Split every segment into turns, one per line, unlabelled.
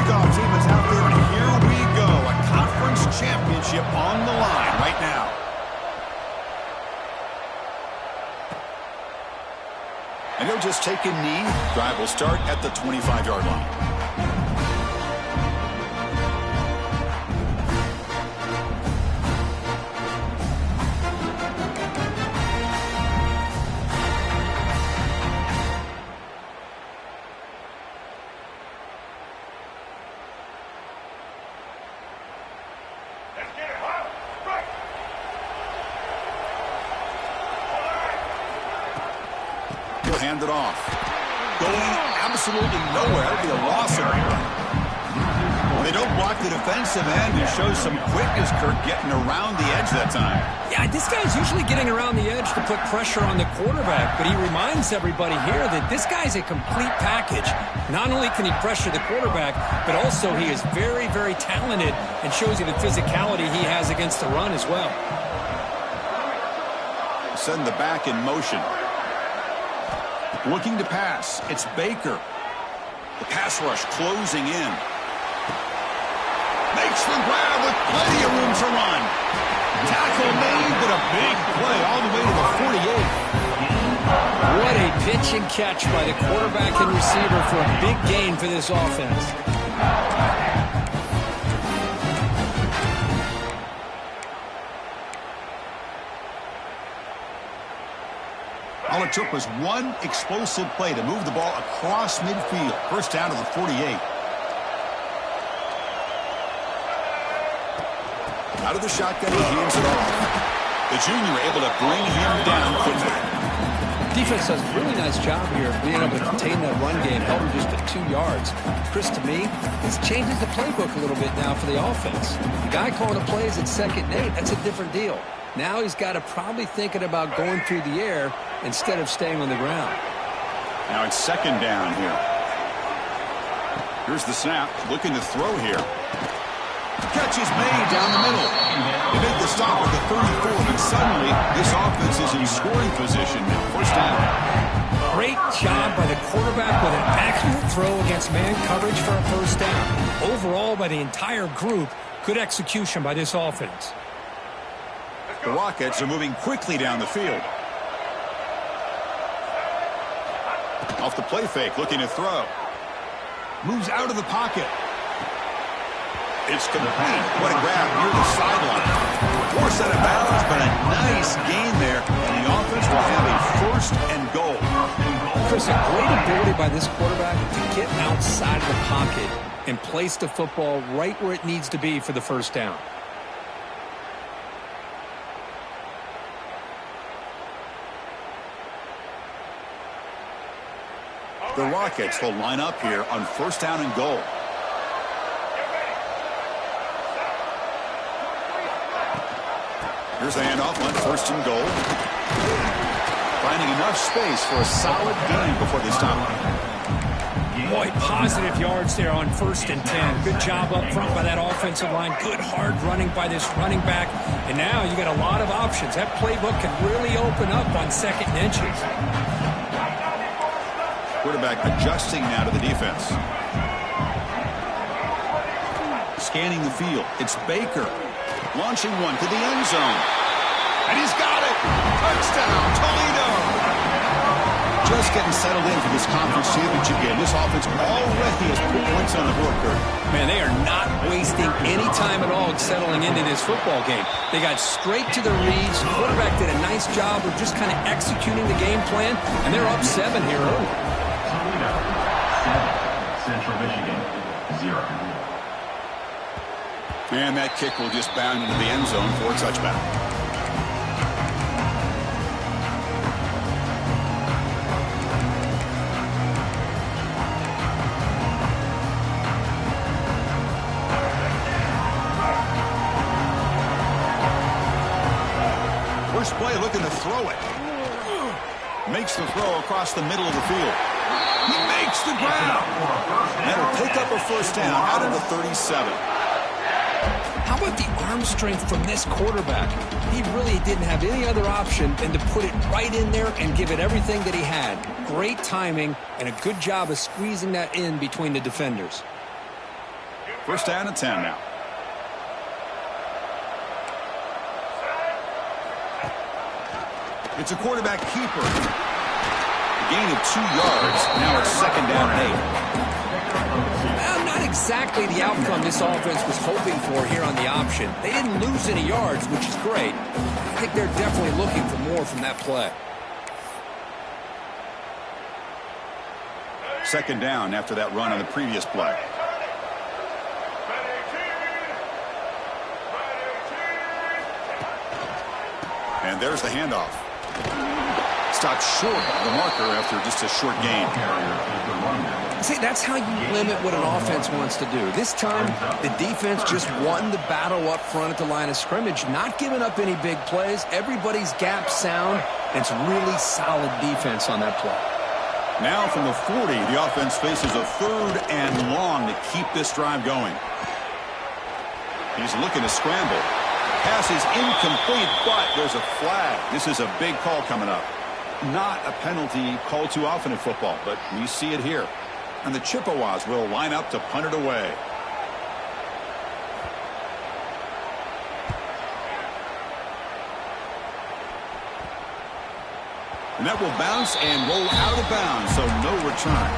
kickoff team is out there, and here we go. A conference championship on the line right now. And he'll just take a knee. Drive will start at the 25-yard line. Hand it off. Going absolutely nowhere. It'll be a loss of it. Well, they don't block the defensive end. It shows some quickness, Kirk, getting around the edge that time.
Yeah, this guy's usually getting around the edge to put pressure on the quarterback, but he reminds everybody here that this guy's a complete package. Not only can he pressure the quarterback, but also he is very, very talented and shows you the physicality he has against the run as well.
Send the back in motion. Looking to pass. It's Baker. The pass rush closing in. Makes the grab with plenty of room to run. Tackle made, but a big play all the way to the 48.
What a pitch and catch by the quarterback and receiver for a big gain for this offense.
All it took was one explosive play to move the ball across midfield. First down to the 48. Out of the shotgun, he hands it off. The junior able to bring him down quickly.
Defense does a really nice job here of being able to contain that run game, held him just at 2 yards. Chris, to me, this changes the playbook a little bit now for the offense. The guy calling the plays at 2nd and 8, that's a different deal. Now he's got to probably thinking about going through the air instead of staying on the ground.
Now it's 2nd down here. Here's the snap. Looking to throw here. Catch is made down the middle. They make the stop at the 34, but suddenly this offense is in scoring position now. First down.
Great job by the quarterback with an accurate throw against man coverage for a first down. Overall, by the entire group, good execution by this offense.
The Rockets are moving quickly down the field. Off the play fake, looking to throw. Moves out of the pocket. It's complete. What a grab near the sideline. Force out of bounds, but a nice gain there. And the offense will have a 1st and goal.
Chris, a great ability by this quarterback to get outside of the pocket and place the football right where it needs to be for the first down.
The Rockets will line up here on 1st down and goal. Here's the handoff on 1st and goal. Finding enough space for a solid gain before they stop.
Boy, positive yards there on 1st and 10. Good job up front by that offensive line. Good hard running by this running back. And now you got a lot of options. That playbook can really open up on 2nd and inches.
Quarterback adjusting now to the defense. Scanning the field. It's Baker. Launching one to the end zone. And he's got it. Touchdown, Toledo. Just getting settled in for this conference championship game. This offense already has put points on the board, Kurt.
Man, they are not wasting any time at all settling into this football game. They got straight to the reads. The quarterback did a nice job of just kind of executing the game plan, and they're up 7 here early.
Toledo, 7. Central Michigan, 0.
And that kick will just bound into the end zone for a touchback. First play looking to throw it. Makes the throw across the middle of the field. He makes the grab. That'll pick up a first down out of the 37.
How about the arm strength from this quarterback? He really didn't have any other option than to put it right in there and give it everything that he had. Great timing and a good job of squeezing that in between the defenders.
First down and 10 now. It's a quarterback keeper. A gain of 2 yards. Now it's second down and 8.
Well, not exactly the outcome this offense was hoping for here on the option. They didn't lose any yards, which is great. I think they're definitely looking for more from that play.
Second down after that run on the previous play. And there's the handoff. Stopped short of the marker after just a short gain.
See, that's how you limit what an offense wants to do. This time, the defense just won the battle up front at the line of scrimmage, not giving up any big plays. Everybody's gap sound, and it's really solid defense on that play.
Now from the 40, the offense faces a 3rd and long to keep this drive going. He's looking to scramble. Pass is incomplete, but there's a flag. This is a big call coming up. Not a penalty called too often in football, but we see it here. And the Chippewas will line up to punt it away. And that will bounce and roll out of bounds, so no return.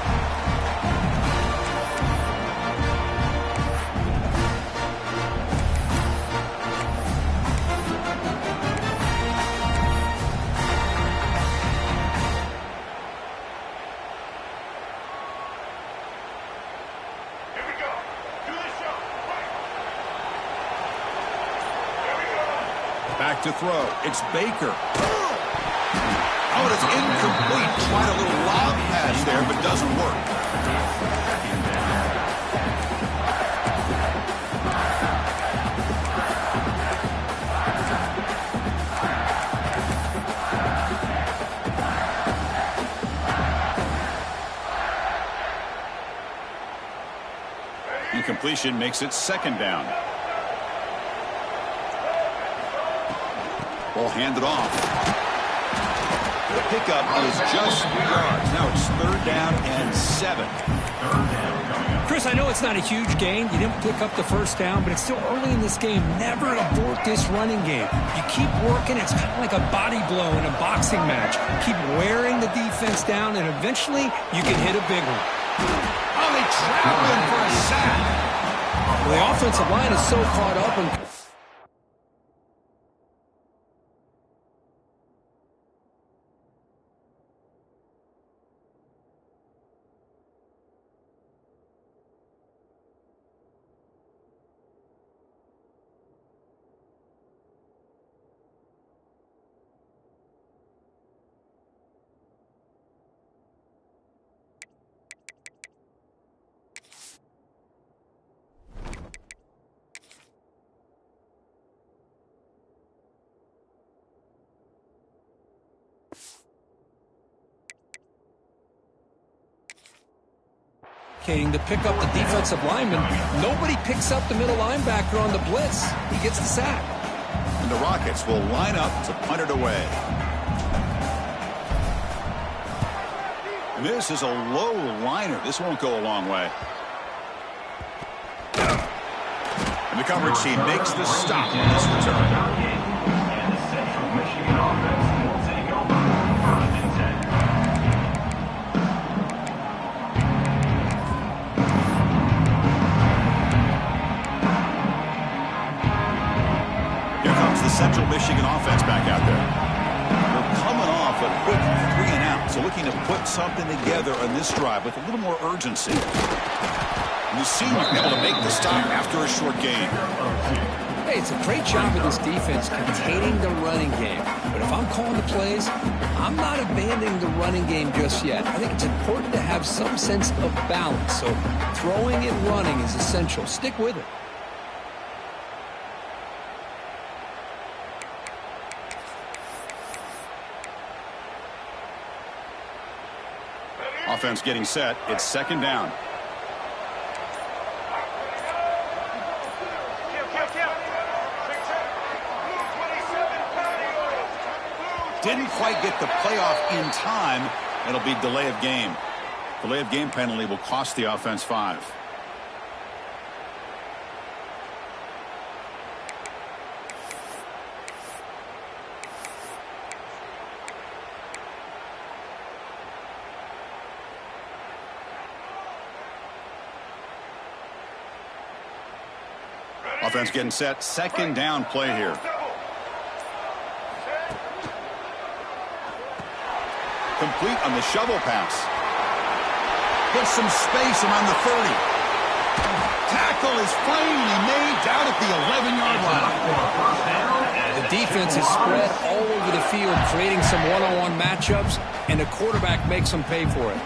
Back to throw. It's Baker. Oh, it's incomplete. Tried a little lob pass there, but doesn't work. Incompletion makes it second down. Ball handed off. The pickup is just 3 yards. Now it's 3rd down and 7.
Chris, I know it's not a huge gain. You didn't pick up the first down, but it's still early in this game. Never abort this running game. You keep working. It's kind of like a body blow in a boxing match. Keep wearing the defense down, and eventually you can hit a big one.
Oh, they trap him for a sack.
Well, the offensive line is so caught up and to pick up the defensive lineman. Nobody picks up the middle linebacker on the blitz. He gets the sack.
And the Rockets will line up to punt it away. And this is a low liner. This won't go a long way. And the coverage team makes the stop on this return.
And the Central Michigan offense will take over 1st and 10.
The Central Michigan offense back out there. They're coming off a quick 3 and out, so looking to put something together on this drive with a little more urgency. And the senior able to make the stop after a short gain.
Hey, it's a great job of this defense containing the running game. But if I'm calling the plays, I'm not abandoning the running game just yet. I think it's important to have some sense of balance. So throwing and running is essential. Stick with it.
Offense getting set. It's second down. Didn't quite get the playoff in time. It'll be delay of game. Delay of game penalty will cost the offense 5. Offense getting set. Second down play here. Complete on the shovel pass. Gets some space around the 30. Tackle is finally made down at the 11-yard line.
The defense is spread all over the field, creating some one-on-one matchups, and the quarterback makes them pay for it.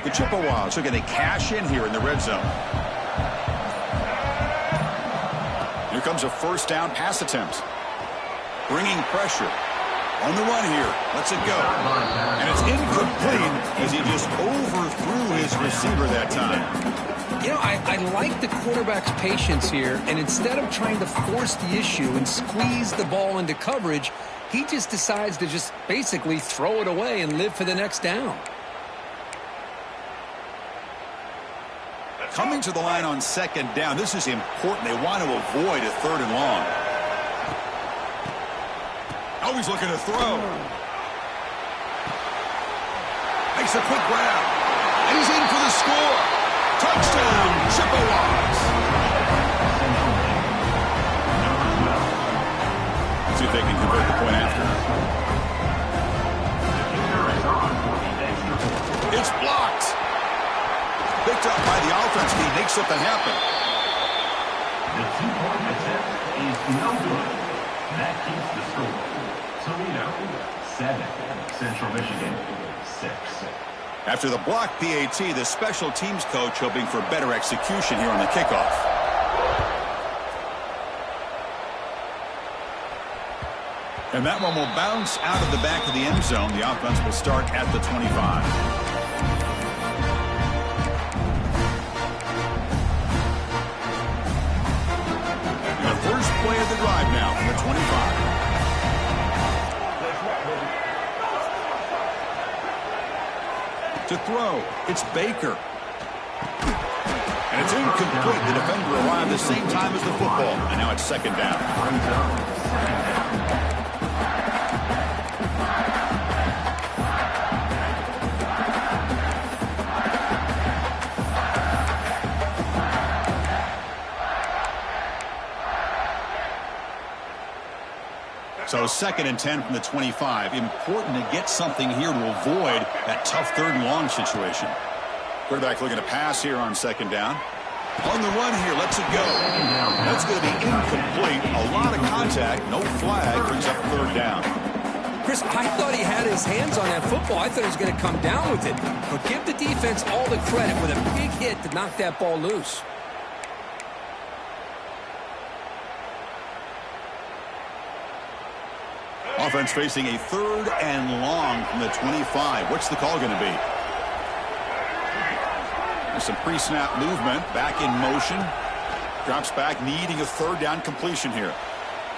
The Chippewas are going to cash in here in the red zone. Here comes a first down pass attempt. Bringing pressure. On the run here. Lets it go. And it's incomplete as he just overthrew his receiver that time.
You know, I like the quarterback's patience here, and instead of trying to force the issue and squeeze the ball into coverage, he just decides to just basically throw it away and live for the next down.
Coming to the line on second down. This is important. They want to avoid a third and long. Always looking to throw. Makes a quick grab. And he's in for the score. Touchdown, Chippewas. See if they can convert the point after. It's blocked. Picked up by the offense. He makes something happen.
The two-point attempt is no good. That keeps the score. Toledo 7, Central Michigan 6.
After the block PAT, the special teams coach hoping for better execution here on the kickoff. And that one will bounce out of the back of the end zone. The offense will start at the 25. First play of the drive now from the 25. To throw, it's Baker. And it's incomplete. The defender arrived the same time as the football. And now it's second down. So second and 10 from the 25. Important to get something here to avoid that tough third and long situation. Quarterback looking to pass here on second down. On the run here, lets it go. That's going to be incomplete. A lot of contact, no flag, brings up third down.
Chris, I thought he had his hands on that football. I thought he was going to come down with it. But give the defense all the credit with a big hit to knock that ball loose.
Offense facing a third and long from the 25. What's the call going to be? There's some pre-snap movement. Back in motion. Drops back, needing a third down completion here.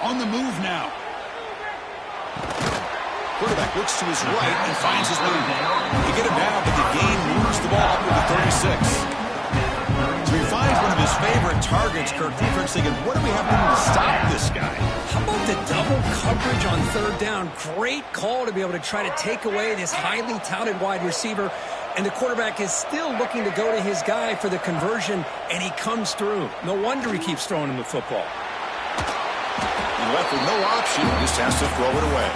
On the move now. Quarterback looks to his right and finds his man. He get him down, but the gain moves the ball up to the 36. So he finds one of his favorite targets. Kirk, defense thinking, what do we have to do to stop this guy?
How about the double coverage on third down? Great call to be able to try to take away this highly touted wide receiver. And the quarterback is still looking to go to his guy for the conversion, and he comes through. No wonder he keeps throwing him the football.
And left with no option, just has to throw it away.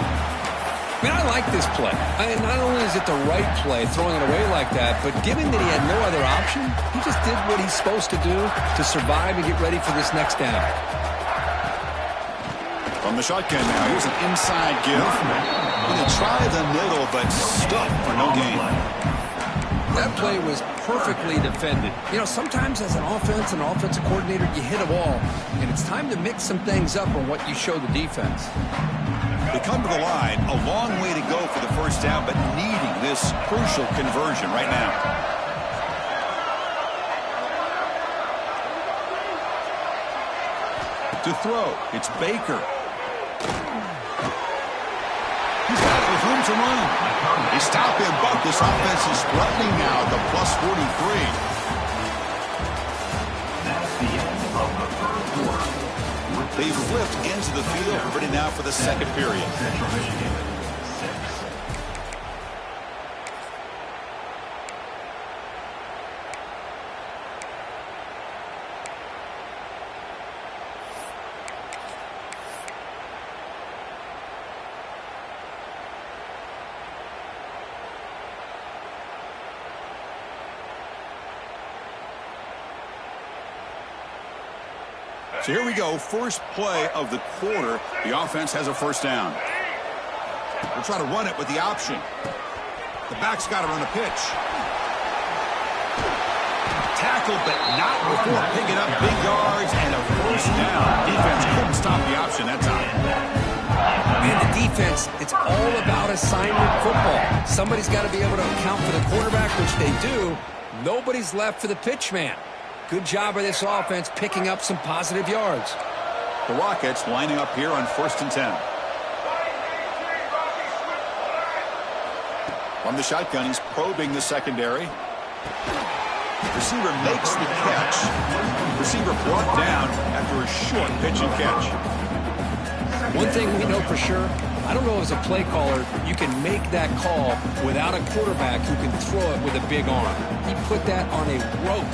I mean, I like this play. Not only is it the right play, throwing it away like that, but given that he had no other option, he just did what he's supposed to do to survive and get ready for this next down.
From the shotgun now, here's an inside give. Going to try the middle, but stuck for no gain.
That play was perfectly defended. You know, sometimes as an offensive coordinator, you hit a wall, and it's time to mix some things up on what you show the defense.
They come to the line, a long way to go for the first down, but needing this crucial conversion right now. To throw, it's Baker. He's got it with room to run. They stop him, but this offense is threatening now at the plus 43.
That's the end of the third quarter.
They flipped into the field, ready now for the second period.
Central Michigan 6.
So here we go, first play of the quarter. The offense has a first down. We'll try to run it with the option. The back's got to run a pitch. Tackled, but not before picking up big yards and a first down. Defense couldn't stop the option that time.
Man, the defense, it's all about assignment football. Somebody's got to be able to account for the quarterback, which they do. Nobody's left for the pitch man. Good job by this offense picking up some positive yards.
The Rockets lining up here on 1st and 10. From the shotgun, he's probing the secondary. Receiver makes the catch. Receiver brought down after a short pitch and catch.
One thing we know for sure, I don't know as a play caller, you can make that call without a quarterback who can throw it with a big arm. He put that on a rope.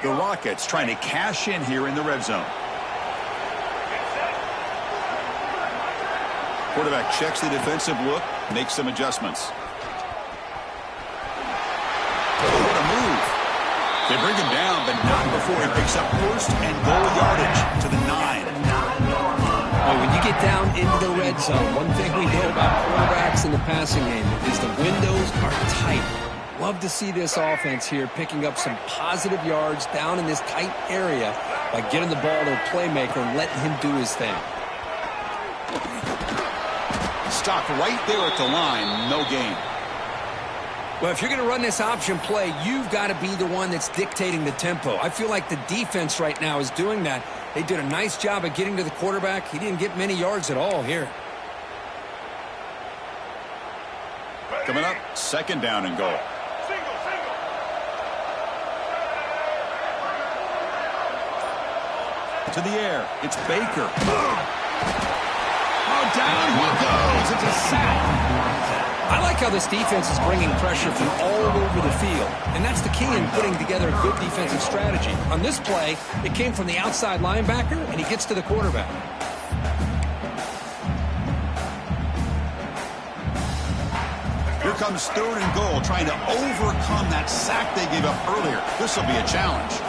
The Rockets trying to cash in here in the red zone. Quarterback checks the defensive look, makes some adjustments. Oh, what a move. They bring him down, but not before he picks up first and goal yardage to the 9.
Oh, when you get down into the red zone, one thing we know about quarterbacks in the passing game is the windows are tight. Love to see this offense here picking up some positive yards down in this tight area by getting the ball to a playmaker and letting him do his thing.
Stopped right there at the line, no gain.
Well, if you're going to run this option play, you've got to be the one that's dictating the tempo. I feel like the defense right now is doing that. They did a nice job of getting to the quarterback. He didn't get many yards at all here.
Coming up, 2nd down and goal. To the air, it's Baker. Oh, down he goes. It's a sack.
I like how this defense is bringing pressure from all over the field, and that's the key in putting together a good defensive strategy. On this play, it came from the outside linebacker, and he gets to the quarterback.
Here comes 3rd and goal, trying to overcome that sack they gave up earlier. This will be a challenge.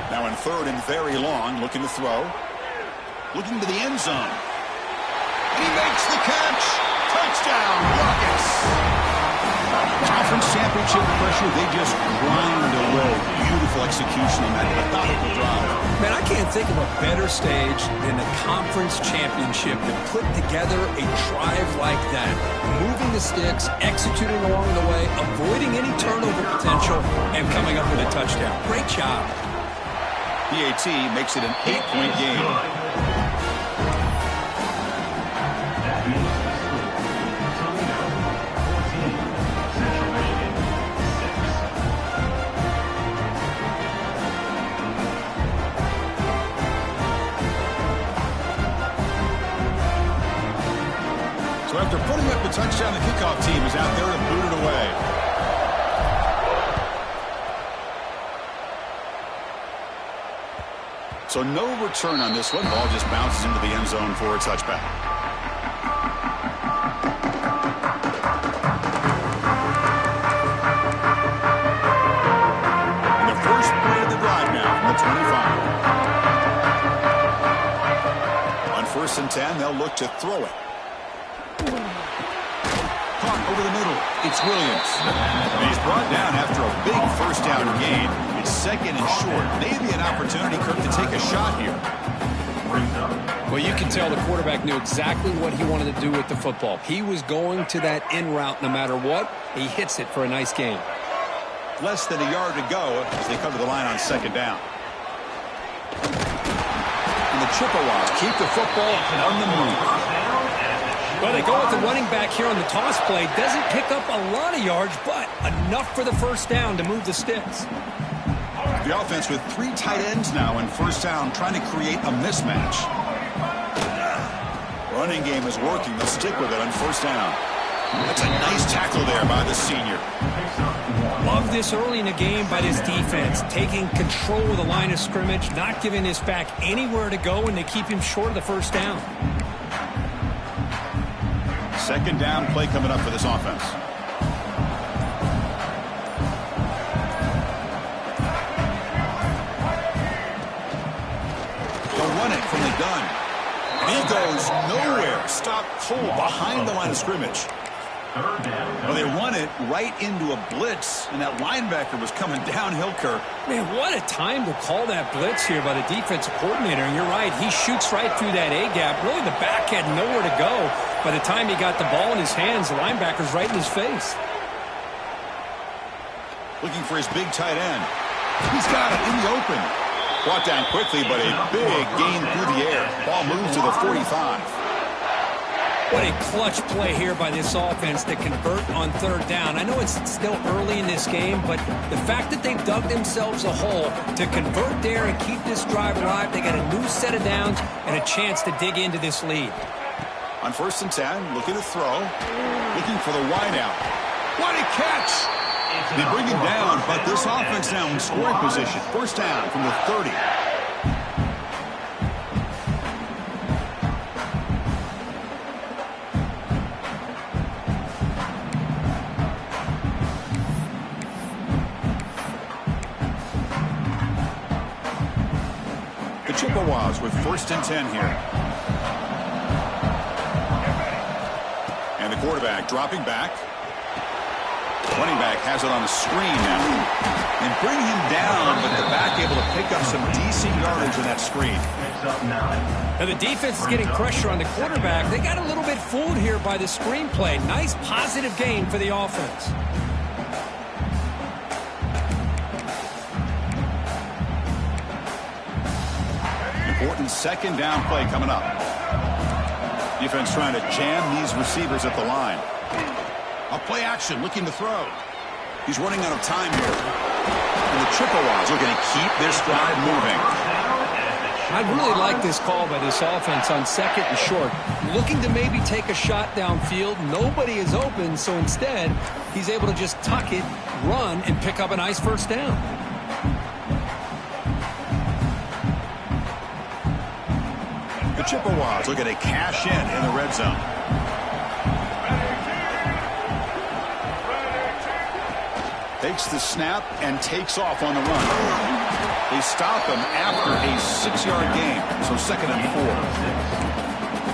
Now in 3rd and very long, looking to throw. Looking to the end zone. And he makes the catch. Touchdown, Rockets. Conference championship pressure, they just grind away. Beautiful execution on that methodical drive.
Man, I can't think of a better stage than the conference championship to put together a drive like that. Moving the sticks, executing along the way, avoiding any turnover potential, and coming up with a touchdown. Great job.
PAT makes it an 8-point game. So after putting up the touchdown, the kickoff team is out there to boot it away. So no return on this one. Ball just bounces into the end zone for a touchback. And the first play of the drive now from the 25. On 1st and 10, they'll look to throw it. Caught over the middle. It's Williams. And he's brought down after a big first down gain. 2nd and short. Maybe an opportunity, Kirk, to take a shot here.
Well, you can tell the quarterback knew exactly what he wanted to do with the football. He was going to that in route no matter what. He hits it for a nice gain.
Less than a yard to go as they come to the line on 2nd down. And the Chippewas keep the football on the move.
Well, they go with the running back here on the toss play. Doesn't pick up a lot of yards, but enough for the first down to move the sticks.
The offense with 3 tight ends now in 1st down, trying to create a mismatch. Running game is working. They'll stick with it on 1st down. That's a nice tackle there by the senior.
Love this early in the game by this defense, taking control of the line of scrimmage, not giving this back anywhere to go, and they keep him short of the first down.
Second down play coming up for this offense. They'll run it from the gun. And he goes nowhere. Stop cold behind the line of scrimmage. Well, they run it right into a blitz, and that linebacker was coming downhill, Kirk.
Man, what a time to call that blitz here by the defensive coordinator. And you're right, he shoots right through that A-gap. Really, the back had nowhere to go. By the time he got the ball in his hands, the linebacker's right in his face.
Looking for his big tight end. He's got it in the open. Brought down quickly, but a big gain through the air. Ball moves to the 45.
What a clutch play here by this offense to convert on third down. I know it's still early in this game, but the fact that they've dug themselves a hole to convert there and keep this drive alive, they got a new set of downs and a chance to dig into this lead.
On 1st and 10, looking to throw. Looking for the wideout. What a catch! They bring him down, but this offense now in scoring position. First down from the 30. The Chippewas with 1st and 10 here. And the quarterback dropping back. Running back has it on the screen now. And bring him down, but the back able to pick up some decent yardage in that screen.
Now the defense is getting pressure on the quarterback. They got a little bit fooled here by the screen play. Nice positive gain for the offense.
Important second down play coming up. Defense trying to jam these receivers at the line. A play action, looking to throw. He's running out of time here. And the Chippewas are going to keep this drive moving.
I really like this call by this offense on 2nd and short. Looking to maybe take a shot downfield. Nobody is open, so instead, he's able to just tuck it, run, and pick up a nice first down.
The Chippewas looking to cash in the red zone. Takes the snap and takes off on the run. They stop him after a 6-yard gain, so 2nd and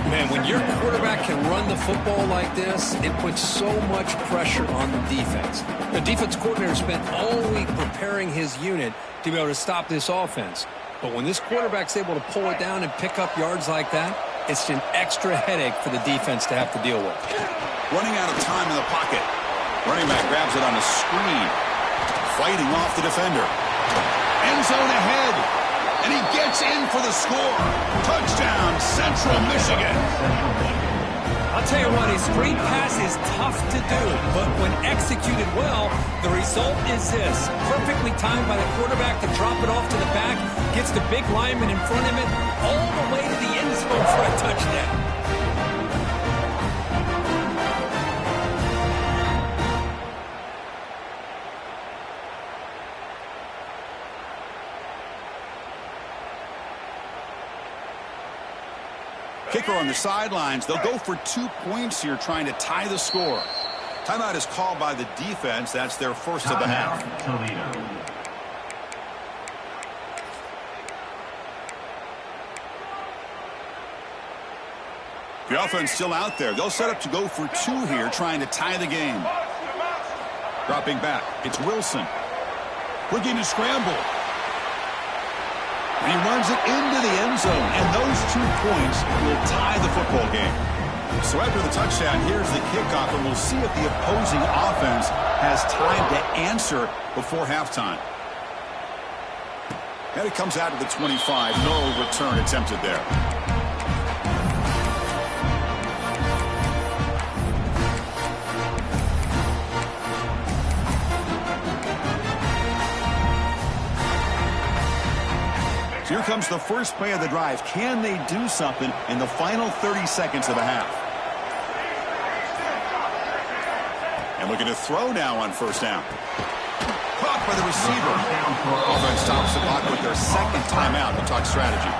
4.
Man, when your quarterback can run the football like this, it puts so much pressure on the defense. The defense coordinator spent all week preparing his unit to be able to stop this offense. But when this quarterback's able to pull it down and pick up yards like that, it's an extra headache for the defense to have to deal with.
Running out of time in the pocket. Running back grabs it on the screen. Fighting off the defender. End zone ahead. And he gets in for the score. Touchdown, Central Michigan.
I'll tell you what, a screen pass is tough to do, but when executed well, the result is this. Perfectly timed by the quarterback to drop it off to the back, gets the big lineman in front of it, all the way to the end zone for a touchdown.
Kicker on the sidelines. They'll go for 2 points here, trying to tie the score. Timeout is called by the defense. That's their first of the half.
Toledo.
The offense still out there. They'll set up to go for 2 here, trying to tie the game. Dropping back. It's Wilson. Looking to scramble. And he runs it into the end zone, and those 2 points will tie the football game. So after the touchdown, here's the kickoff, and we'll see if the opposing offense has time to answer before halftime. And it comes out to the 25. No return attempted there. Here comes the first play of the drive. Can they do something in the final 30 seconds of the half? And looking to throw now on first down. by the receiver. Offense stops the clock with their second timeout to talk strategy.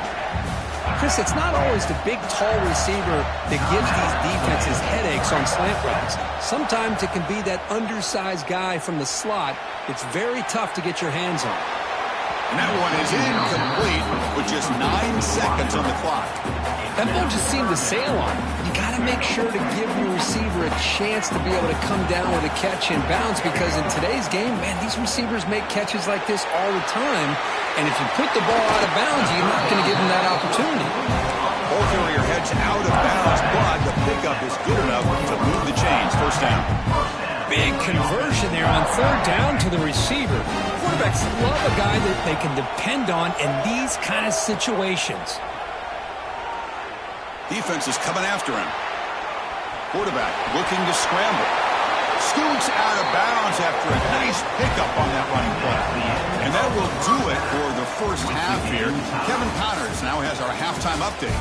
Chris, it's not always the big, tall receiver that gives these defenses headaches on slant routes. Sometimes it can be that undersized guy from the slot. It's very tough to get your hands on.
And that one is incomplete with just 9 seconds on the clock.
That ball just seemed to sail on. You got to make sure to give your receiver a chance to be able to come down with a catch and bounce, because in today's game, man, these receivers make catches like this all the time. And if you put the ball out of bounds, you're not going to give them that opportunity.
Ball carrier heads out of bounds, but the pickup is good enough to move the chains. First down.
Big conversion there on third down to the receiver. Quarterbacks love a guy that they can depend on in these kind of situations.
Defense is coming after him. Quarterback looking to scramble. Scoots out of bounds after a nice pickup on that running play. And that will do it for the first half here. Kevin Connors now has our halftime update.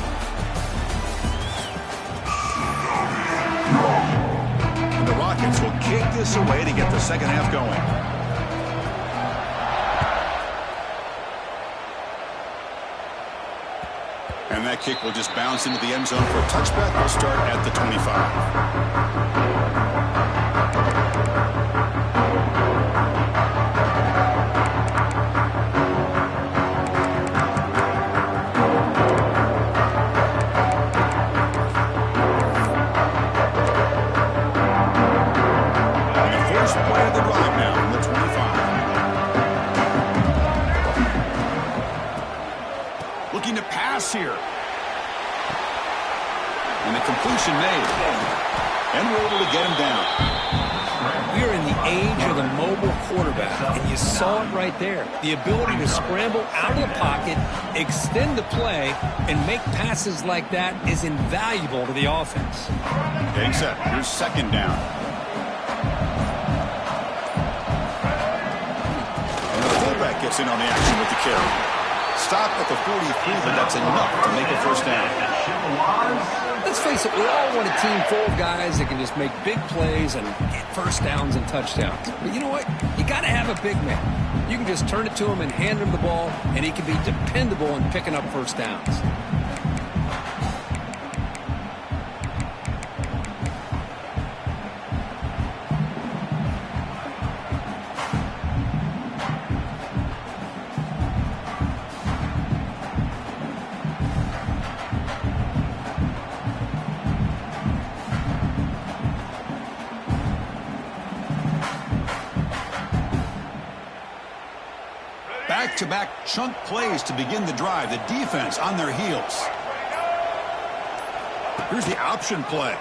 And the Rockets will kick this away to get the second half going. And that kick will just bounce into the end zone for a touchback. We'll start at the 25. Here. And the completion made. And we're able to get him down.
We are in the age of the mobile quarterback, and you saw it right there. The ability to scramble out of the pocket, extend the play, and make passes like that is invaluable to the offense.
Getting set. Here's second down. And the fullback gets in on the action with the carry. Stop at the 43, but that's enough to make a first down.
Let's face it, we all want a team full of guys that can just make big plays and get first downs and touchdowns. But you know what? You got to have a big man. You can just turn it to him and hand him the ball, and he can be dependable in picking up first downs.
Back-to-back chunk plays to begin the drive. The defense on their heels. Here's the option play.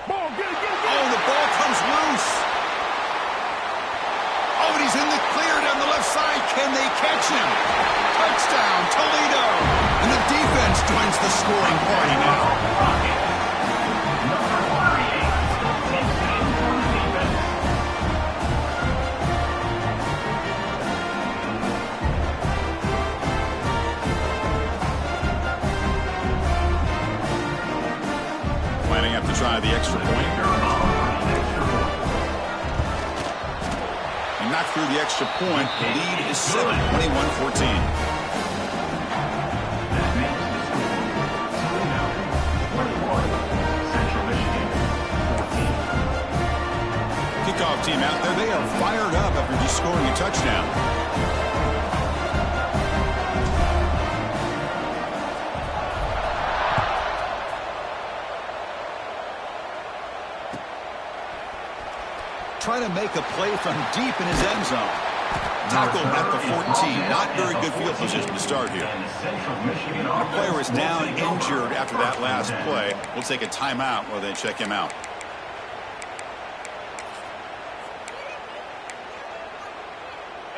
Oh, the ball comes loose. Oh, and he's in the clear down the left side. Can they catch him? Touchdown, Toledo. And the defense joins the scoring party now. Try the extra point. And knocked through the extra point. The lead is 7, 21-14. Kickoff team out there. They are fired up after just scoring a touchdown. Trying to make a play from deep in his end zone. Tackled at the 14. Not very good field position to start here. The player is down injured after that last play. We'll take a timeout while they check him out.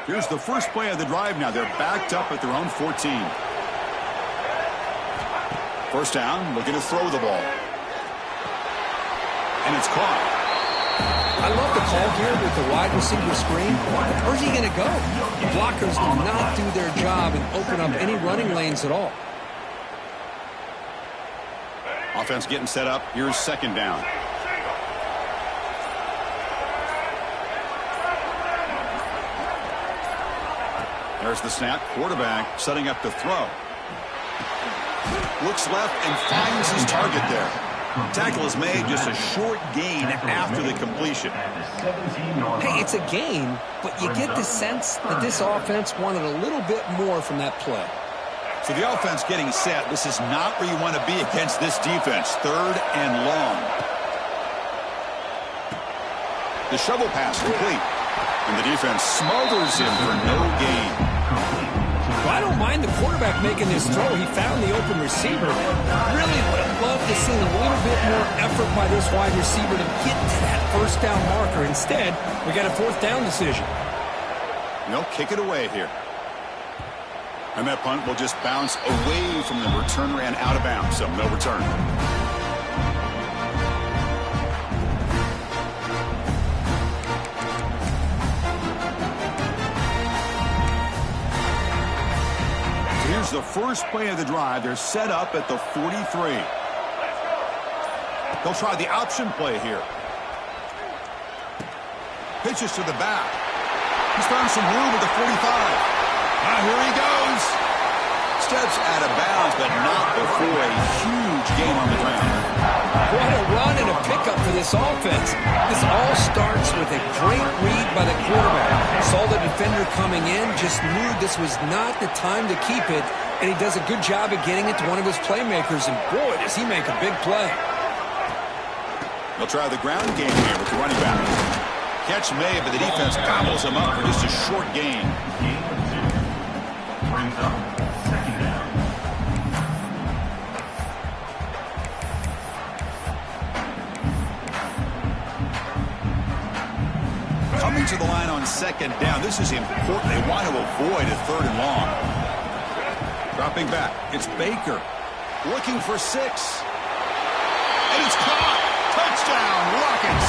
Here's the first play of the drive now. They're backed up at their own 14. First down, looking to throw the ball. And it's caught.
I love the call here with the wide receiver screen. Where's he going to go? The blockers do not do their job and open up any running lanes at all.
Offense getting set up. Here's second down. There's the snap. Quarterback setting up to throw. Looks left and finds his target there. Tackle is made, just a short gain after the completion.
Hey, it's a gain, but you get the sense that this offense wanted a little bit more from that play.
So the offense getting set. This is not where you want to be against this defense. 3rd and long. The shovel pass complete. And the defense smothers him for no gain.
Well, I don't mind the quarterback making this throw. He found the open receiver. Really would have loved to see a little bit more effort by this wide receiver to get to that first down marker. Instead, we got a 4th down decision.
No, kick it away here. And that punt will just bounce away from the returner and out of bounds, so no return. So here's the first play of the drive. They're set up at the 43. They'll try the option play here. Pitches to the back. He's found some room at the 45. Here he goes. Steps out of bounds, but not before a huge gain on the ground.
What a run and a pickup for this offense. This all starts with a great read by the quarterback. Saw the defender coming in, just knew this was not the time to keep it, and he does a good job of getting it to one of his playmakers, and boy, does he make a big play.
They'll try the ground game here with the running back. Catch made, but the defense gobbles him up for just a short gain.
Brings up 2nd down.
Coming to the line on 2nd down. This is important. They want to avoid a 3rd and long. Dropping back. It's Baker. Looking for 6. And it's caught. Touchdown, Rockets.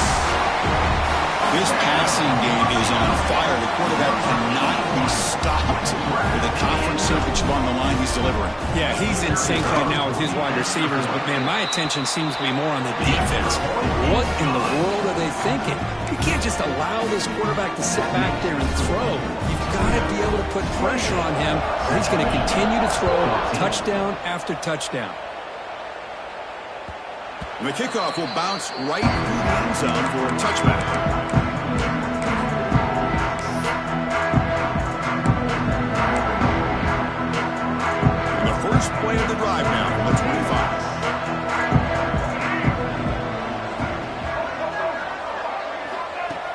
This passing game is on fire. The quarterback cannot be stopped with a conference championship on the line. He's delivering.
Yeah, he's in sync right now with his wide receivers, but, man, my attention seems to be more on the defense. What in the world are they thinking? You can't just allow this quarterback to sit back there and throw. You've got to be able to put pressure on him, or he's going to continue to throw touchdown after touchdown.
And the kickoff will bounce right through the end zone for a touchback. First play of the drive now from the 25.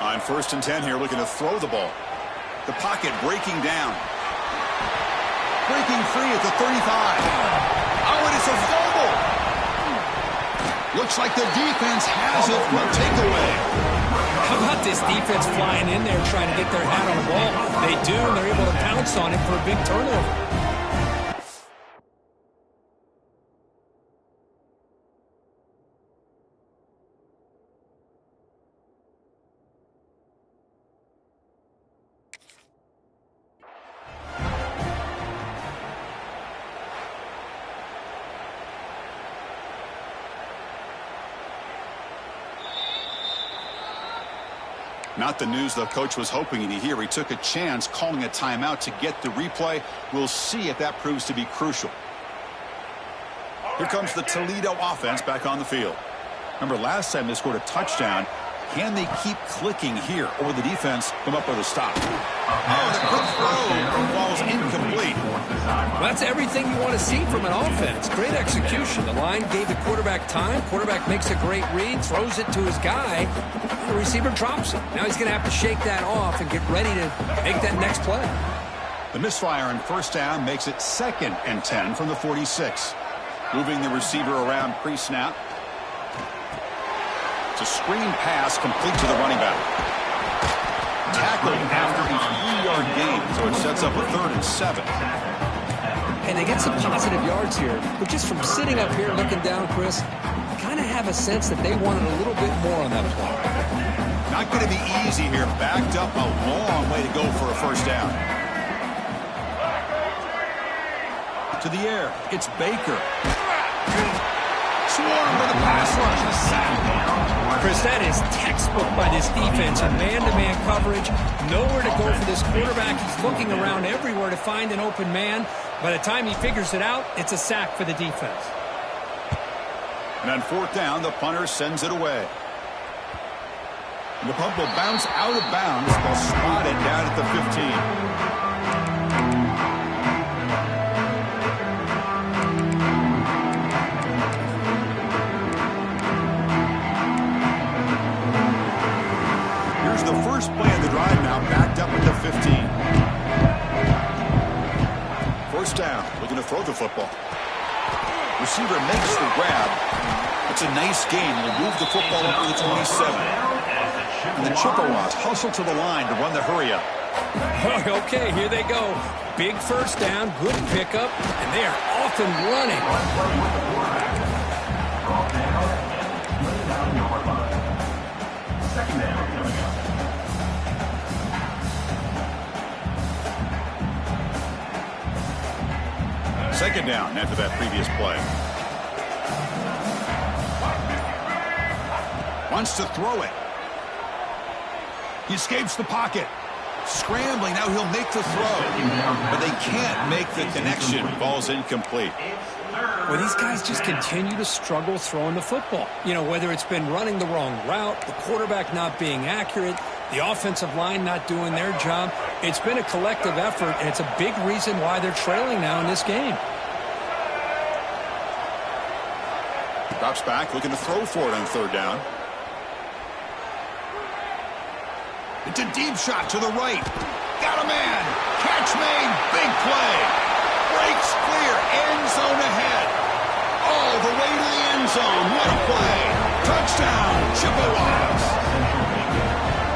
On 1st and 10 here, looking to throw the ball. The pocket breaking down. Breaking free at the 35. Oh, and it's a fumble. Looks like the defense has it for a takeaway.
How about this defense flying in there trying to get their hat on the ball? They do, and they're able to pounce on it for a big turnover.
Not the news the coach was hoping to hear. He took a chance calling a timeout to get the replay. We'll see if that proves to be crucial. Here comes the Toledo offense back on the field. Remember, last time they scored a touchdown. Can they keep clicking here, or will the defense come up with a stop? Oh, the quick throw falls incomplete.
Well, that's everything you want to see from an offense. Great execution. The line gave the quarterback time. Quarterback makes a great read, throws it to his guy. And the receiver drops it. Now he's going to have to shake that off and get ready to make that next play.
The misfire on 1st down makes it 2nd and 10 from the 46. Moving the receiver around pre-snap. It's a screen pass complete to the running back. Tackled after a 3-yard gain, so it sets up a 3rd and 7.
And they get some positive yards here, but just from sitting up here looking down, Chris, I kind of have a sense that they wanted a little bit more on that play.
Not going to be easy here. Backed up a long way to go for a 1st down. To the air, it's Baker. Swarm with a pass rush, a sack.
Chris, that is textbook by this defense and man-to-man coverage. Nowhere to go for this quarterback. He's looking around everywhere to find an open man. By the time he figures it out, it's a sack for the defense.
And on fourth down, the punter sends it away. And the punt will bounce out of bounds. They'll spot it down at the 15. The first play of the drive now backed up at the 15. First down, looking to throw the football. Receiver makes the grab. It's a nice gain. Will move the football up to the 27. And the Chippewas hustle to the line to run the hurry-up.
Okay, here they go. Big first down, good pickup, and they are off and running.
Second down coming up.
Second down after that previous play. Wants to throw it. He escapes the pocket. Scrambling, now he'll make the throw. But they can't make the connection. Ball's incomplete.
Well, these guys just continue to struggle throwing the football. You know, whether it's been running the wrong route, the quarterback not being accurate, the offensive line not doing their job. It's been a collective effort, and it's a big reason why they're trailing now in this game.
Drops back, looking to throw for it on third down. It's a deep shot to the right. Got a man. Catch made. Big play. Breaks clear. End zone ahead. All the way to the end zone. What a play. Touchdown, Chippewas.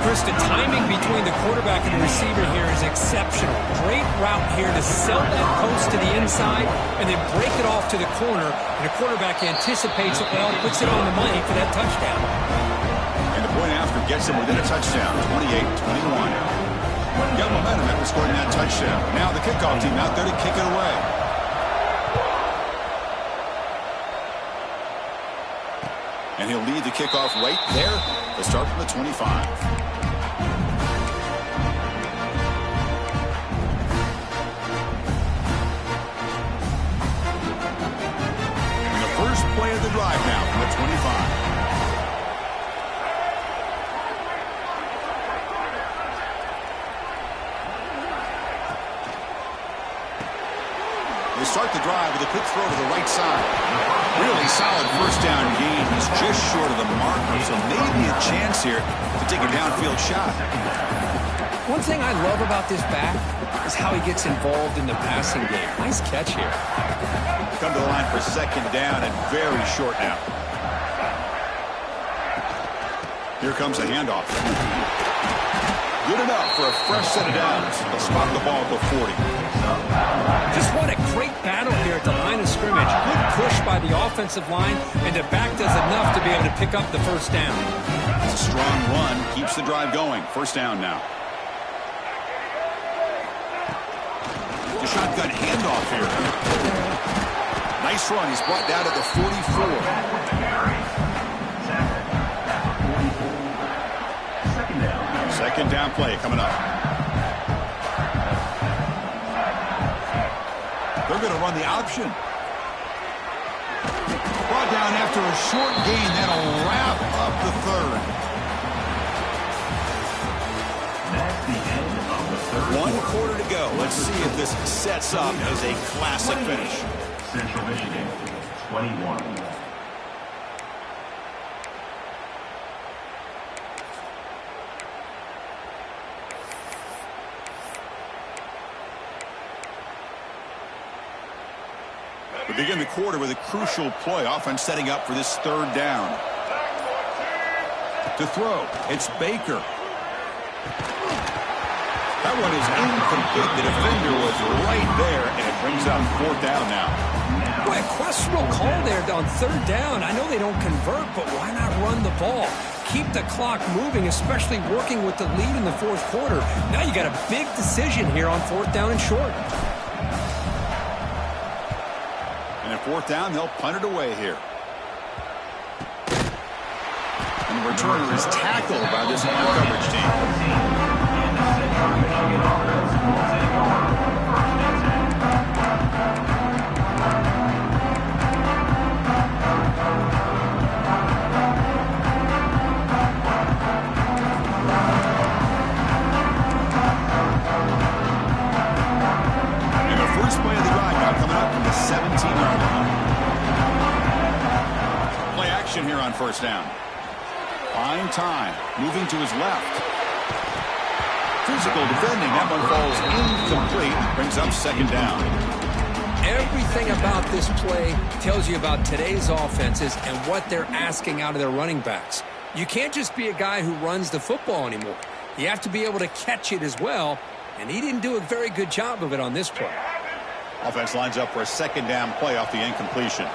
Chris, the timing between the quarterback and the receiver here is exceptional. Great route here to sell that post to the inside and then break it off to the corner. And the quarterback anticipates it well, puts it on the money for that touchdown.
And the point after gets him within a touchdown, 28-21. Got momentum after scoring that touchdown. Now the kickoff team out there to kick it away. And he'll lead the kickoff right there to start from the 25. First play of the drive now from the 25. They start the drive with a quick throw to the right side. Really solid first down gain. He's just short of the marker, so maybe a chance here to take a downfield shot.
One thing I love about this back is how he gets involved in the passing game. Nice catch here.
Come to the line for second down and very short now. Here comes a handoff. Good enough for a fresh set of downs. They'll spot the ball at the 40.
Just what a great battle here at the line of scrimmage. Good push by the offensive line, and the back does enough to be able to pick up the first down.
It's a strong run. Keeps the drive going. First down now. The shotgun handoff here. Nice run. He's brought down to the 44. Second down play coming up. They're going to run the option. Brought down after a short gain. That'll wrap up the third.
That's the end of the third.
1 quarter to go. Let's see if this sets up as a classic finish.
Central Michigan, 21.
We begin the quarter with a crucial play. Offense setting up for this third down. To throw, it's Baker. That one is incomplete. The defender was right there, and it brings up fourth down now.
Boy, a questionable call there on third down. I know they don't convert, but why not run the ball? Keep the clock moving, especially working with the lead in the fourth quarter. Now you got a big decision here on fourth down and short. And
at fourth down, they'll punt it away here. And The returner is tackled by this coverage team. And the first play of the drive now coming up from the 17-yard line. Play action here on first down. Fine time. Moving to his left. Physical defending. That one falls incomplete. Brings up second down.
Everything about this play tells you about today's offenses and what they're asking out of their running backs. You can't just be a guy who runs the football anymore. You have to be able to catch it as well, and he didn't do a very good job of it on this play.
Offense lines up for a second down play off the incompletion.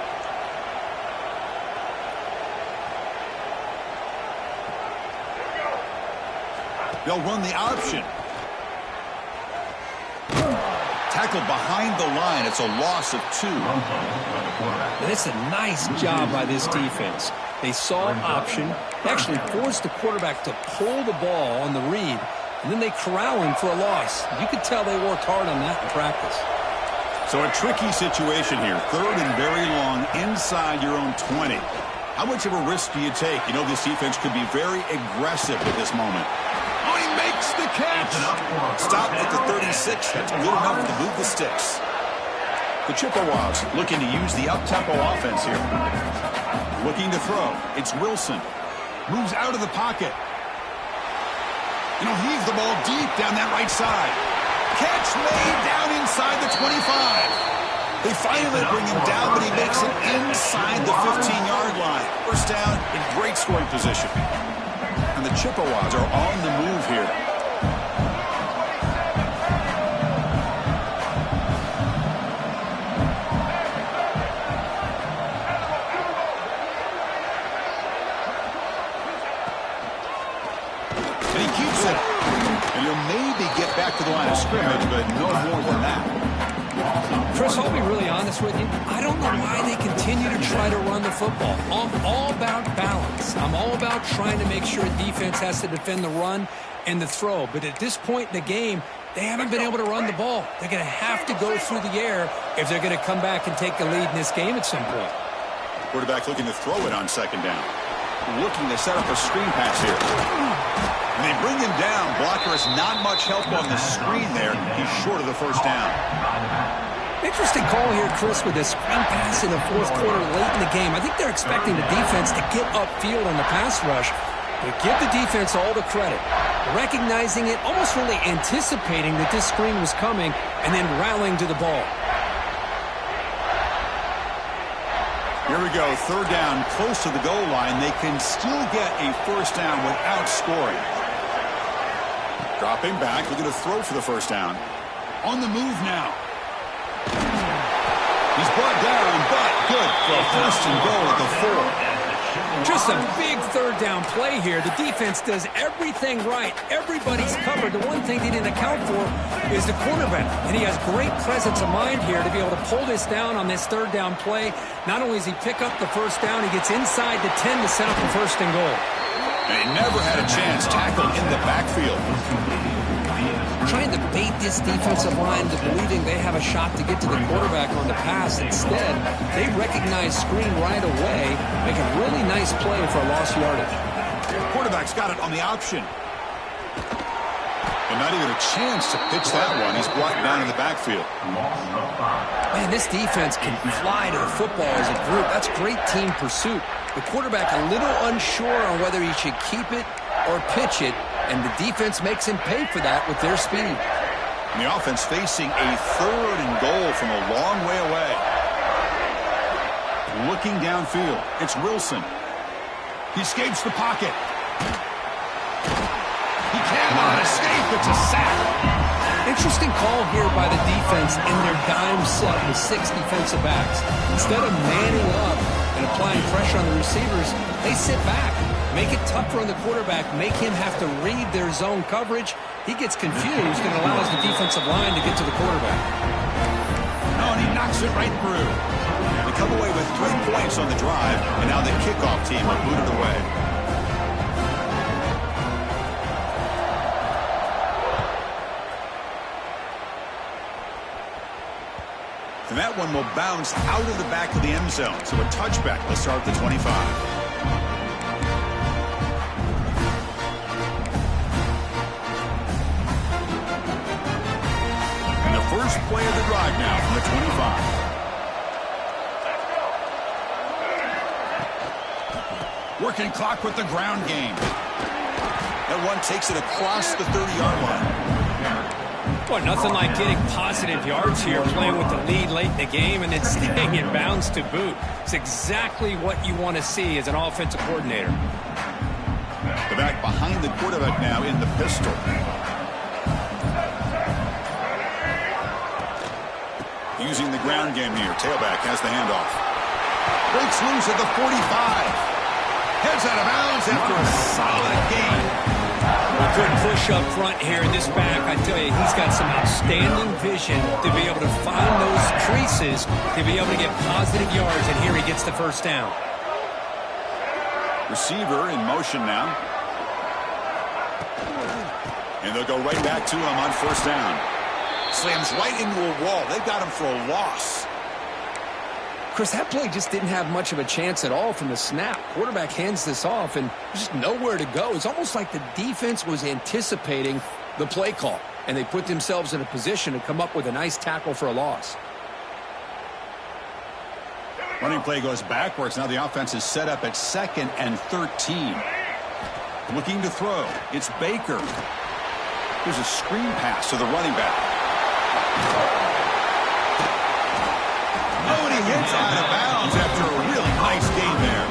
They'll run the option. Tackled behind the line. It's a loss of 2.
And it's a nice job by this defense. They saw an option, actually forced the quarterback to pull the ball on the read, and then they corral him for a loss. You could tell they worked hard on that in practice.
So a tricky situation here. 3rd and very long inside your own 20. How much of a risk do you take? You know this defense could be very aggressive at this moment. Oh, he makes the catch. Stopped at the 36. That's good enough to move the sticks. The Chippewas looking to use the up-tempo offense here. Looking to throw. It's Wilson. Moves out of the pocket. And he'll heave the ball deep down that right side. Catch made down inside the 25. They finally bring him down, but he makes it inside the 15-yard line. First down in great scoring position. And the Chippewas are on the move here. And he keeps it. And he'll maybe get back to the line of scrimmage, but no more than that.
Chris, I'll be really honest with you. I don't know why they continue to try to run the football. I'm all about balance. I'm all about trying to make sure defense has to defend the run and the throw. But at this point in the game, they haven't been able to run the ball. They're going to have to go through the air if they're going to come back and take the lead in this game at some point.
Quarterback looking to throw it on second down. Looking to set up a screen pass here. And they bring him down. Blocker has not much help on the screen there. He's short of the first down.
Interesting call here, Chris, with this screen pass in the fourth quarter late in the game. I think they're expecting the defense to get upfield on the pass rush. But give the defense all the credit. Recognizing it, almost really anticipating that this screen was coming, and then rallying to the ball.
Here we go. Third down, close to the goal line. They can still get a first down without scoring. Dropping back, looking to throw for the first down. On the move now. He's brought down, but good for a first and goal at the 4.
Just a big third down play here. The defense does everything right. Everybody's covered. The one thing they didn't account for is the quarterback. And he has great presence of mind here to be able to pull this down on this third down play. Not only does he pick up the first down, he gets inside the 10 to set up a first and goal.
And he never had a chance tackled in the backfield.
Trying to bait this defensive line to believing they have a shot to get to the quarterback on the pass. Instead, they recognize screen right away, make a really nice play for a lost yardage.
Quarterback's got it on the option. And not even a chance to pitch that one. He's brought down in the backfield.
Man, this defense can fly to the football as a group. That's great team pursuit. The quarterback a little unsure on whether he should keep it or pitch it, and the defense makes him pay for that with their speed.
And the offense facing a third and goal from a long way away. Looking downfield, it's Wilson. He escapes the pocket. He cannot escape. It's a sack.
Interesting call here by the defense in their dime set with 6 defensive backs. Instead of manning up and applying pressure on the receivers, they sit back, make it tougher on the quarterback, make him have to read their zone coverage. He gets confused and allows the defensive line to get to the quarterback.
Oh, and he knocks it right through. They come away with 3 points on the drive, and now the kickoff team will boot it away. And that one will bounce out of the back of the end zone. So a touchback will start at the 25. And the first play of the drive now from the 25. Working clock with the ground game. That one takes it across the 30-yard line.
Well, nothing like getting positive yards here, playing with the lead late in the game, and then staying in bounds to boot. It's exactly what you want to see as an offensive coordinator.
The back behind the quarterback now in the pistol. Using the ground game here. Tailback has the handoff. Breaks loose at the 45. Heads out of bounds after a solid gain.
A good push up front here in this back. I tell you, he's got some outstanding vision to be able to find those creases, to be able to get positive yards, and here he gets the first down.
Receiver in motion now. And they'll go right back to him on first down. Slams right into a wall. They've got him for a loss.
Chris, that play just didn't have much of a chance at all from the snap. Quarterback hands this off, and there's just nowhere to go. It's almost like the defense was anticipating the play call, and they put themselves in a position to come up with a nice tackle for a loss.
Running play goes backwards. Now the offense is set up at 2nd and 13. Looking to throw. It's Baker. Here's a screen pass to the running back. Oh, and he hits out of bounds after a really nice game there.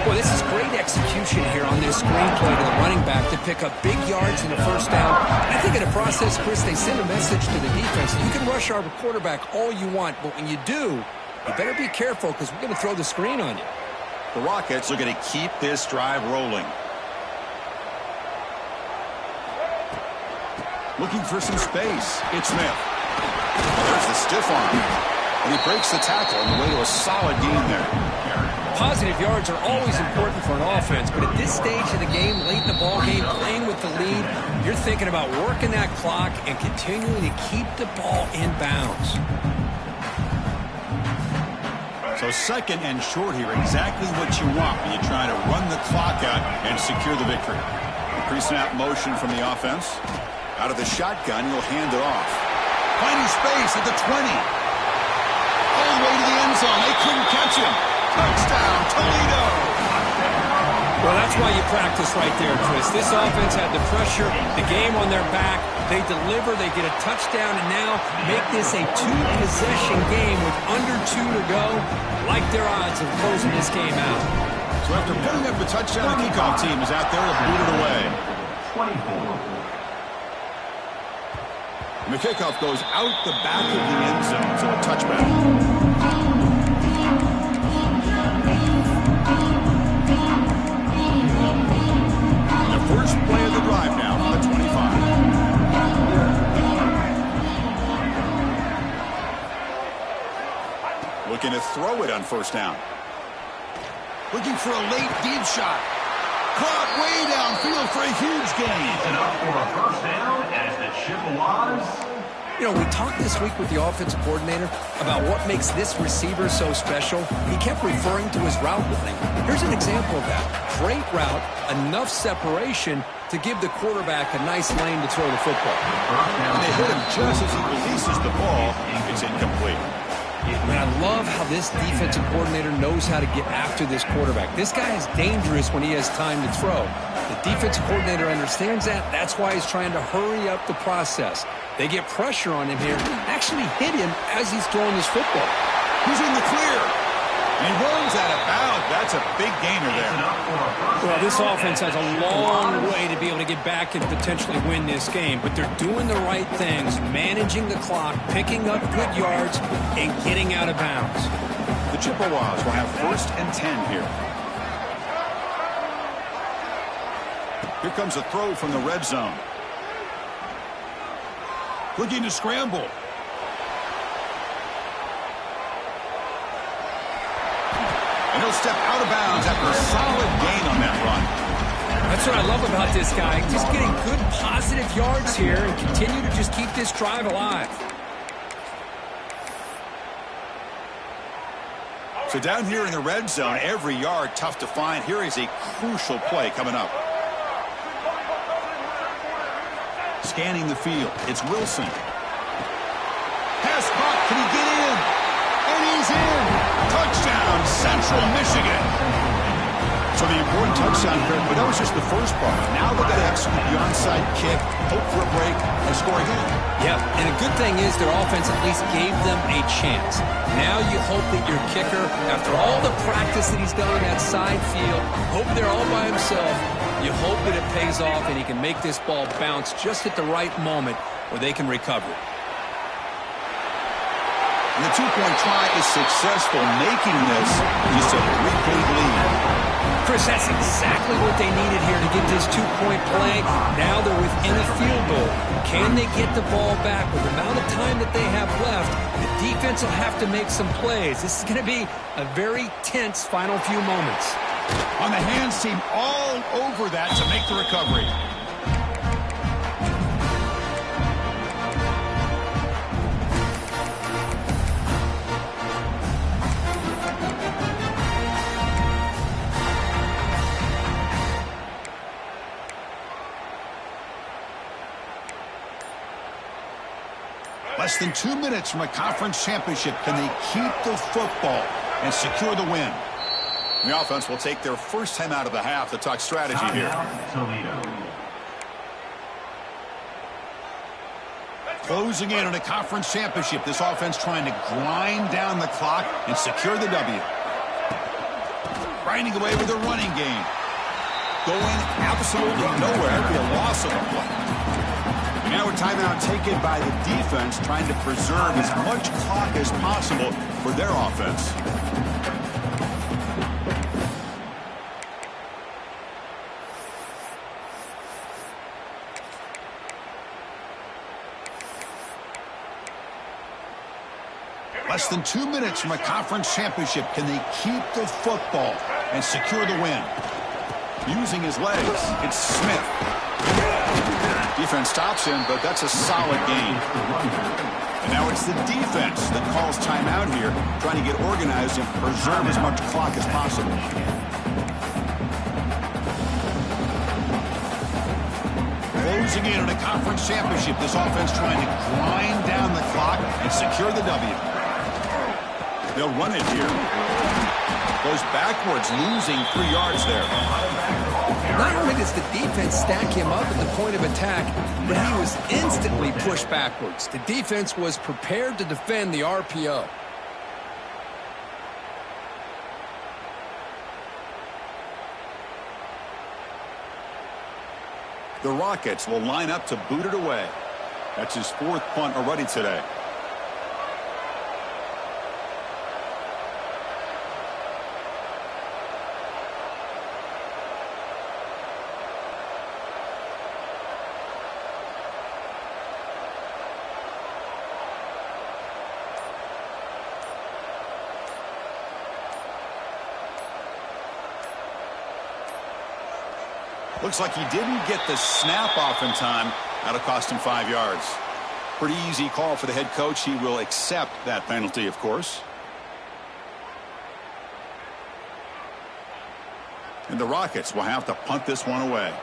Well, this is great execution here on this screen play to the running back to pick up big yards in the first down. I think in the process, Chris, they send a message to the defense. You can rush our quarterback all you want, but when you do, you better be careful because we're going to throw the screen on you.
The Rockets are going to keep this drive rolling. Looking for some space. It's Smith. There's the stiff arm. And he breaks the tackle on the way to a solid gain there.
Positive yards are always important for an offense, but at this stage of the game, late in the ball game, playing with the lead, you're thinking about working that clock and continuing to keep the ball in bounds.
So 2nd and short here, exactly what you want when you try to run the clock out and secure the victory. Pre-snap motion from the offense. Out of the shotgun, he'll hand it off. Finding space at the 20. All the way to the end zone. They couldn't catch him. Touchdown, Toledo.
Well, that's why you practice right there, Chris. This offense had the pressure, the game on their back. They deliver, they get a touchdown, and now make this a 2-possession game with under 2 to go. Like their odds of closing this game out.
So after putting up the touchdown, the kickoff team is out there to boot it away.
24.
And the kickoff goes out the back of the end zone, so a touchback. The first play of the drive now on the 25. Looking to throw it on first down. Looking for a late deep shot. Caught way downfield for a huge gain.
It's enough for a first down as the Chippewas.
You know, we talked this week with the offensive coordinator about what makes this receiver so special. He kept referring to his route running. Here's an example of that. Great route, enough separation to give the quarterback a nice lane to throw the football.
And they hit him just as he releases the ball. It's incomplete.
And I love how this defensive coordinator knows how to get after this quarterback. This guy is dangerous when he has time to throw. The defensive coordinator understands that. That's why he's trying to hurry up the process. They get pressure on him here. Actually hit him as he's throwing this football.
He's in the clear. And he rolls out of bounds. That's a big gainer there.
Well, this offense has a long way to be able to get back and potentially win this game, but they're doing the right things, managing the clock, picking up good yards, and getting out of bounds.
The Chippewas will have 1st and 10 here. Here comes a throw from the red zone. Looking to scramble. And he'll step out of bounds after a solid gain on that run.
That's what I love about this guy. Just getting good positive yards here and continue to just keep this drive alive.
So down here in the red zone, every yard tough to find. Here is a crucial play coming up. Scanning the field, it's Wilson. Pass caught, can he get in? And he's in! Touchdown, Central Michigan! So the important touchdown here, but that was just the first part. Now they've got to execute the onside kick, hope for a break, and score again.
Yeah, and a good thing is their offense at least gave them a chance. Now you hope that your kicker, after all the practice that he's done on that side field, hope they're all by himself, you hope that it pays off and he can make this ball bounce just at the right moment where they can recover it.
And the two-point try is successful, making this just a 3-point lead.
Chris, that's exactly what they needed here to get this two-point play. Now they're within a field goal. Can they get the ball back? With the amount of time that they have left, the defense will have to make some plays. This is going to be a very tense final few moments.
On the hands team all over that to make the recovery. Less than 2 minutes from a conference championship. Can they keep the football and secure the win? The offense will take their first time out of the half to talk strategy here.
Toledo.
Closing in on a conference championship. This offense trying to grind down the clock and secure the W. Grinding away with a running game. Going absolutely nowhere. That'd be a loss of the play. And now a timeout taken by the defense, trying to preserve as much clock as possible for their offense. Less than 2 minutes from a conference championship. Can they keep the football and secure the win? Using his legs, it's Smith. Defense stops him, but that's a solid gain. And now it's the defense that calls timeout here, trying to get organized and preserve as much clock as possible. Closing in on a conference championship. This offense trying to grind down the clock and secure the W. They'll run it here. Goes backwards, losing 3 yards there.
Not only does the defense stack him up at the point of attack, but he was instantly pushed backwards. The defense was prepared to defend the RPO.
The Rockets will line up to boot it away. That's his 4th punt already today. Looks like he didn't get the snap off in time. That'll cost him 5 yards. Pretty easy call for the head coach. He will accept that penalty, of course. And the Rockets will have to punt this one away.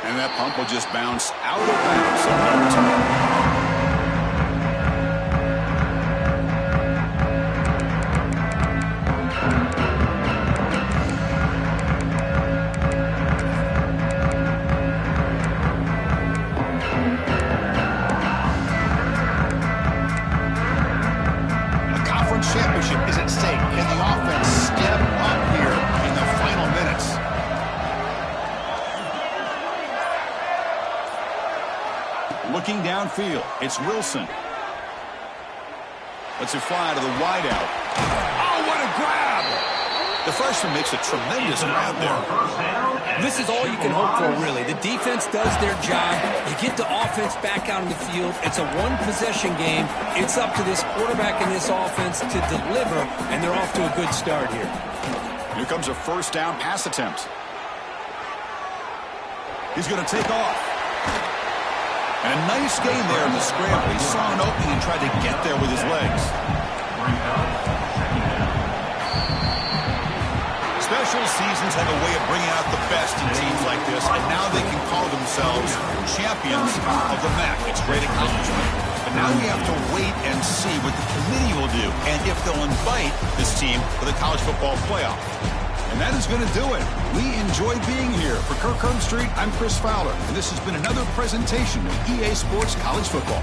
And that punt will just bounce out of bounds. Championship is at stake. Can the offense step up here in the final minutes? Looking downfield, it's Wilson. Lets it fly to the wideout. Oh, what a grab! The freshman makes a tremendous grab there.
This is all you can hope for, really. The defense does their job. You get the offense back out in the field. It's a one-possession game. It's up to this quarterback and this offense to deliver, and they're off to a good start here.
Here comes a first down pass attempt. He's going to take off. And a nice gain there in the scramble. He saw an opening and tried to get there with his legs. Special seasons have a way of bringing out the best in teams like this, and now they can call themselves champions of the MAC. It's a great accomplishment. But now we have to wait and see what the committee will do and if they'll invite this team to the college football playoff. And that is going to do it. We enjoy being here. For Kirk Herbstreit, I'm Chris Fowler, and this has been another presentation of EA Sports College Football.